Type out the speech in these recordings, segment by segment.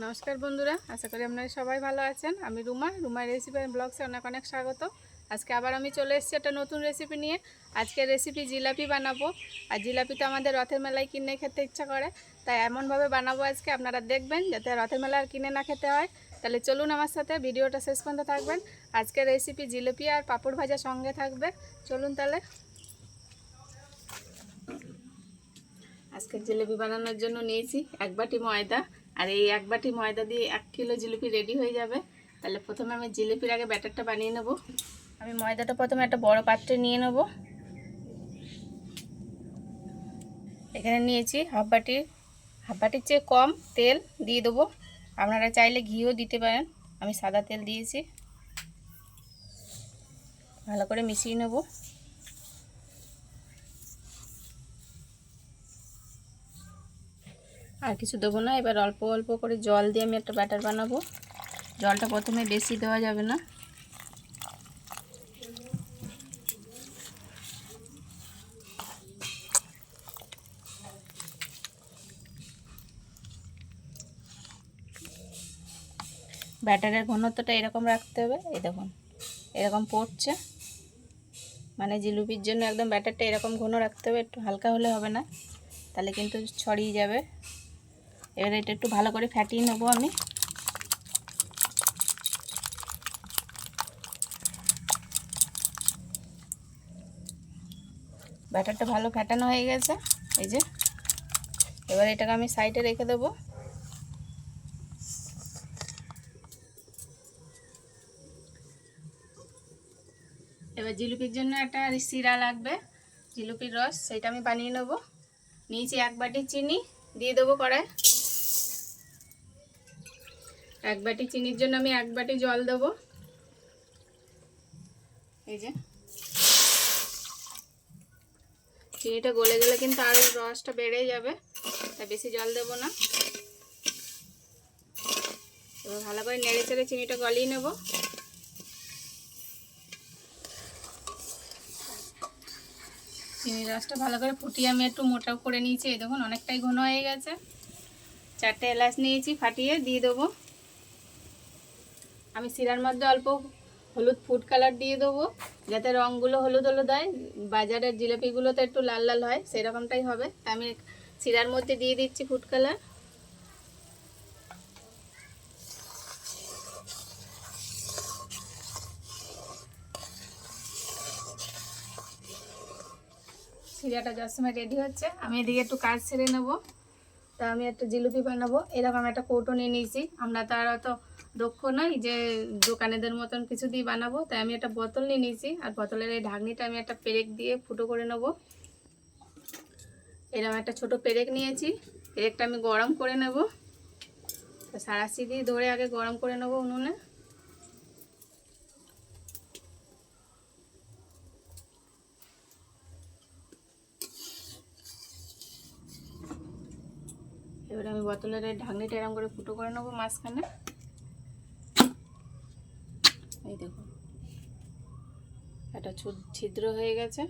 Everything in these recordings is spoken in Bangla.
নমস্কার বন্ধুরা, আশা করি আপনারা সবাই ভালো আছেন। আমি রুমা রেসিপি ব্লগসে অনেক অনেক স্বাগত। আজকে আবার আমি চলে এসেছি একটা নতুন রেসিপি নিয়ে। আজকের রেসিপি জিলাপি বানাবো। আর জিলাপি তো আমাদের রথের মেলায় কিনে খেতে ইচ্ছা করে, তাই এমনভাবে বানাবো আজকে আপনারা দেখবেন, যাতে রথের মেলা আর কিনে না খেতে হয়। তাহলে চলুন আমার সাথে, ভিডিওটা শেষ পর্যন্ত থাকবেন। আজকের রেসিপি জিলাপি আর পাঁপড় ভাজা সঙ্গে থাকবে। চলুন তাহলে। আজকের জিলিপি বানানোর জন্য নিয়েছি 1 বাটি ময়দা। আর এই 1 বাটি ময়দা দিয়ে 1 কিলো জিলিপি রেডি হয়ে যাবে। তাহলে প্রথমে আমি জিলিপির আগে ব্যাটারটা বানিয়ে নেব। আমি ময়দাটা প্রথমে একটা বড় পাত্রে নিয়ে নেব। এখানে নিয়েছি হাফ বাটির চেয়ে কম তেল দিয়ে দেবো। আপনারা চাইলে ঘিও দিতে পারেন, আমি সাদা তেল দিয়েছি। ভালো করে মিশিয়ে নেব। আর কিছু দেবো না। এবার অল্প অল্প করে জল দিয়ে আমি একটা ব্যাটার বানাবো। জলটা প্রথমে বেশি দেওয়া যাবে না। ব্যাটারের ঘনত্বটা এরকম রাখতে হবে। এই দেখুন এরকম পড়ছে, মানে জিলিপির জন্য একদম ব্যাটারটা এরকম ঘন রাখতে হবে। একটু হালকা হলে হবে না, তাহলে কিন্তু ছড়িয়ে যাবে। এবার এটা একটু ভালো করে ফ্যাটিয়ে নেবো আমি। ব্যাটারটা ভালো ফ্যাটানো হয়ে গেছে, এই যে। এবার এটাকে আমি সাইডে রেখে দেবো। এবার জিলিপির জন্য একটা শিরা লাগবে, জিলিপির রস, সেটা আমি বানিয়ে নেবো। নিচে 1 বাটি চিনি দিয়ে দেবো কড়ায়। 1 বাটি চিনির জন্য আমি 1 বাটি জল দেবো। এই যে চিনিটা গলে গেলে কিন্তু আরও রসটা বেড়ে যাবে, তাই বেশি জল দেবো না। এবার ভালো করে নেড়ে চেড়ে চিনিটা গলিয়ে নেব। চিনির রসটা ভালো করে ফুটিয়ে আমি একটু মোটা করে নিয়েছি। এই দেখুন অনেকটাই ঘন হয়ে গেছে। 4টে এলাচ নিয়েছি, ফাটিয়ে দিয়ে দেবো। আমি শিরার মধ্যে অল্প হলুদ ফুড কালার দিয়ে দেবো, যাতে রঙগুলো হলুদ হলুদ হয়। বাজারের জিলিপিগুলোতে একটু লাল লাল হয়, সেরকমটাই হবে। তাই আমি শিরার মধ্যে দিয়ে দিচ্ছি ফুড কালার। শিরাটা যার সময় রেডি হচ্ছে, আমি এদিকে একটু কাজ সেরে নেবো। তা আমি একটা জিলিপি বানাবো। এরকম একটা কৌটো নিয়ে নিয়েছি। আমরা তো আর অত দক্ষ নই যে দোকানেদের মতন কিছু দিয়ে বানাবো, তাই আমি একটা বোতল নিয়ে নিয়েছি। আর বোতলের এই ঢাকনিটা আমি একটা পেরেক দিয়ে ফুটো করে নেব। এরকম একটা ছোট পেরেক নিয়েছি। পেরেকটা আমি গরম করে নেব। সাঁড়াশি দিয়ে ধরে আগে গরম করে নেব উনুনে। এবারে আমি বোতলের এই ঢাকনিটা এরকম করে ফুটো করে নেবো মাঝখানে। এই দেখুন একটা ছিদ্র হয়ে গেছে।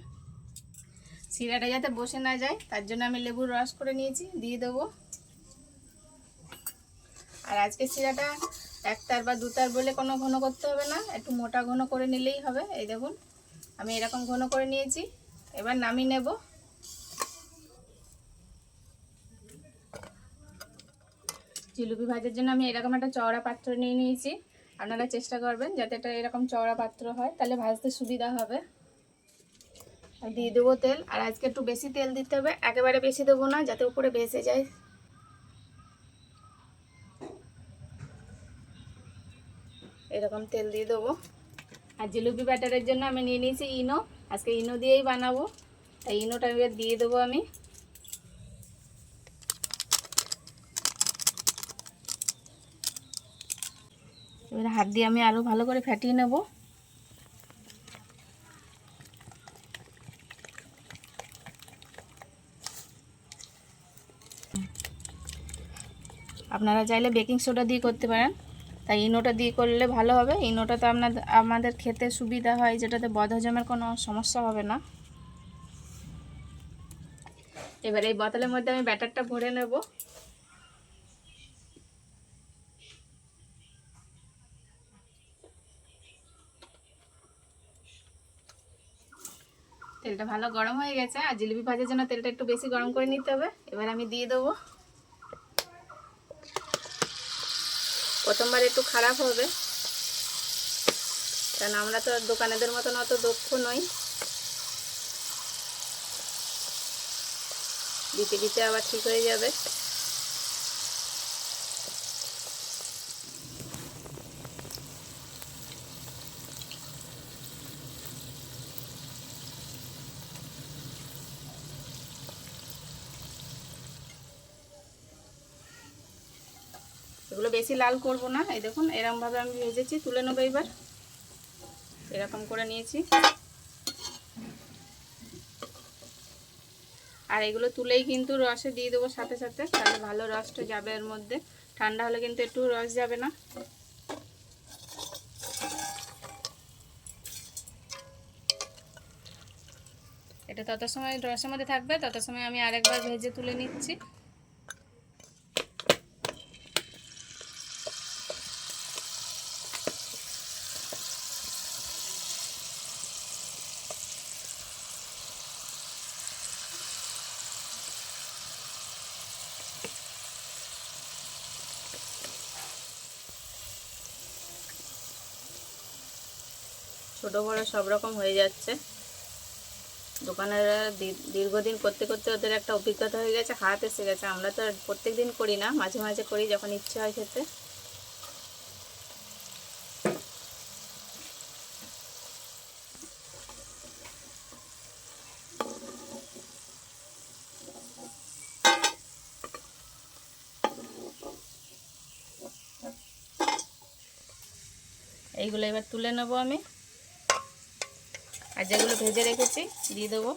শিরাটা যাতে বসে না যায়, তার জন্য আমি লেবুর রস করে নিয়েছি, দিয়ে দেবো। আর আজকে শিরাটা 1 তার বা 2 তার বলে কোনো ঘন করতে হবে না, একটু মোটা ঘন করে নিলেই হবে। এই দেখুন আমি এরকম ঘন করে নিয়েছি। এবার নামিয়ে নেব। জিলিপি ভাজার জন্য আমি এরকম একটা চওড়া পাত্র নিয়ে নিয়েছি। আপনারা চেষ্টা করবেন যাতে এটা এরকম চওড়া পাত্র হয়, তাহলে ভাজতে সুবিধা হবে। আর দিয়ে দেবো তেল। আর আজকে একটু বেশি তেল দিতে হবে, একেবারে বেশি দেবো না, যাতে উপরে ভেসে যায়। এরকম তেল দিয়ে দেবো। আর জিলিপি ব্যাটারের জন্য আমি নিয়ে নিয়েছি ইনো। আজকে ইনো দিয়েই বানাবো, তাই ইনোটা এবার দিয়ে দেবো আমি। এবার হাত দিয়ে আমি আরও ভালো করে ফ্যাটিয়ে নেব। আপনারা চাইলে বেকিং সোডা দিয়ে করতে পারেন, তাই ইনোটা দিয়ে করলে ভালো হবে। ইনোটা তো আমাদের খেতে সুবিধা হয়, যেটাতে বদহজমের কোনো সমস্যা হবে না। এবার এই বোতলের মধ্যে আমি ব্যাটারটা ভরে নেব। তেলটা ভালো গরম হয়ে গেছে, আর জিলিপি ভাজার জন্য তেলটা একটু বেশি গরম করে নিতে হবে। এবার আমি দিয়ে দেবো। প্রথমবার একটু খারাপ হবে, কারণ আমরা তো দোকানেদের মতন অত দক্ষ নই। দিতে দিতে আবার ঠিক হয়ে যাবে। এগুলো বেশি লাল করব না। এই দেখুন এরকমভাবে আমি ভেজেছি, তুলে নেবো। এবার এরকম করে নিয়েছি, আর এগুলো তুলেই কিন্তু রসে দিয়ে দেবো সাথে সাথে, তাহলে ভালো রসটা যাবে এর মধ্যে। ঠান্ডা হলে কিন্তু একটু রস যাবে না। এটা তত সময় রসের মধ্যে থাকবে, তত সময় আমি আরেকবার ভেজে তুলে নিচ্ছি। ছোট বড় সব রকম হয়ে যাচ্ছে। দোকানের দীর্ঘদিন করতে করতে ওদের একটা অভিজ্ঞতা হয়ে গেছে, হাত এসে গেছে। আমরা তো প্রত্যেক দিন করি না, মাঝে মাঝে করি যখন ইচ্ছে হয় খেতে। এইগুলো এবার তুলে নেবো আমি, আর যেগুলো ভেজে রেখেছি দিয়ে দেবো।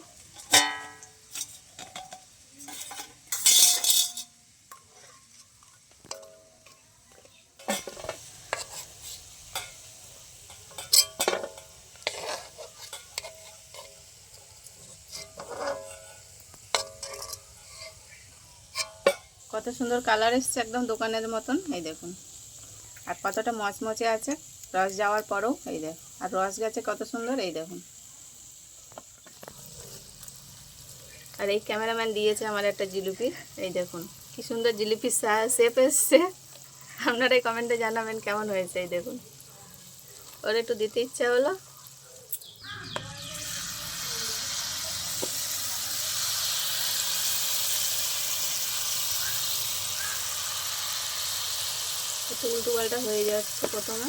কত সুন্দর কালার এসছে, একদম দোকানের মতন। এই দেখুন, আর কতটা মচমচে আছে রস যাওয়ার পরেও। এই দেখ, আর রস গেছে কত সুন্দর। এই দেখুন, আর এই ক্যামেরাম্যান দিয়েছে আমার একটা জিলিপি। এই দেখুন কি সুন্দর জিলিপির শেপ এসছে। আপনারাই কমেন্টে জানাবেন কেমন হয়েছে। এই দেখুন, ওর একটু দিতে ইচ্ছা হলো। একটু উল্টো পাল্টা হয়ে যাচ্ছে প্রথমে।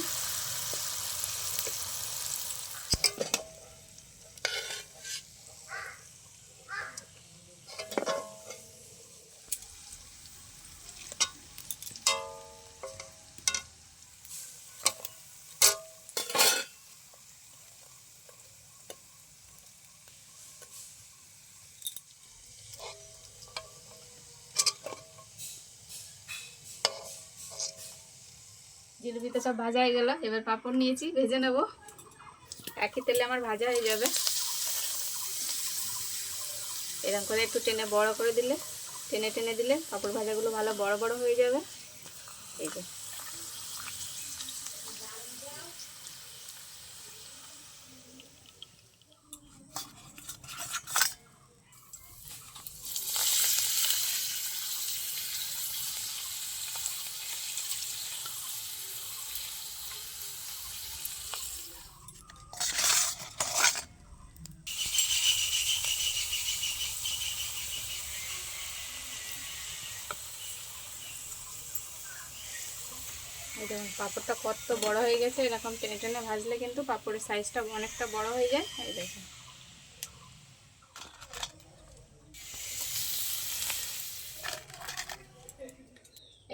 জিলিপি তো সব ভাজা হয়ে গেল। এবার পাঁপড় নিয়েছি, ভেজে নেব। একই তেলে আমার ভাজা হয়ে যাবে। এরকম করে একটু টেনে বড় করে দিলে, টেনে টেনে দিলে পাঁপড় ভাজাগুলো ভালো বড় বড় হয়ে যাবে। এই যে দেখুন পাঁপড়টা কত বড় হয়ে গেছে। এরকম টেনে টেনে ভাজলে কিন্তু পাঁপড়ের সাইজটা অনেকটা বড় হয়ে যায়। এই দেখুন,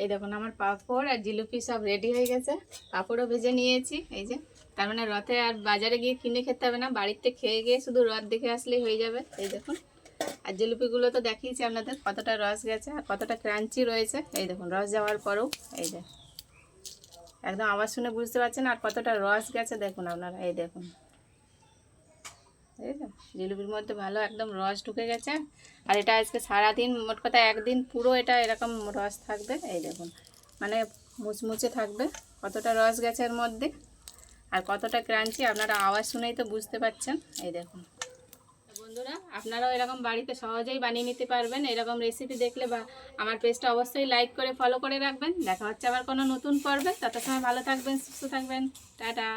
এই দেখুন আমার পাঁপড় আর জিলিপি সব রেডি হয়ে গেছে। পাঁপড়ও ভেজে নিয়েছি। এই যে, তার মানে রথে আর বাজারে গিয়ে কিনে খেতে হবে না, বাড়িতে খেয়ে গিয়ে শুধু রথ দেখে আসলেই হয়ে যাবে। এই দেখুন, আর জিলিপিগুলো তো দেখিয়েছি আপনাদের কতটা রস গেছে আর কতটা ক্রাঞ্চি রয়েছে। এই দেখুন রস যাওয়ার পরেও এই দেখ, একদম আওয়াজ শুনে বুঝতে পারছেন আর কতটা রস গেছে। দেখুন আপনারা, এই দেখুন, এই তো জিলিপির মধ্যে ভালো একদম রস ঢুকে গেছে। আর এটা আজকে সারাদিন, মোট কথা একদিন পুরো এটা এরকম রস থাকবে। এই দেখুন, মানে মুচমুচে থাকবে। কতটা রস গেছে এর মধ্যে আর কতটা ক্রাঞ্চি, আপনারা আওয়াজ শুনেই তো বুঝতে পারছেন। এই দেখুন বন্ধুরা আপনারাও এরকম বাড়িতে সহজেই বানিয়ে নিতে পারবেন। এরকম রেসিপি দেখলে বা আমার পেজটা অবশ্যই লাইক করে ফলো করে রাখবেন। দেখা হচ্ছে আবার কোনো নতুন পর্বে। তত সময় ভালো থাকবেন, সুস্থ থাকবেন। টাটা।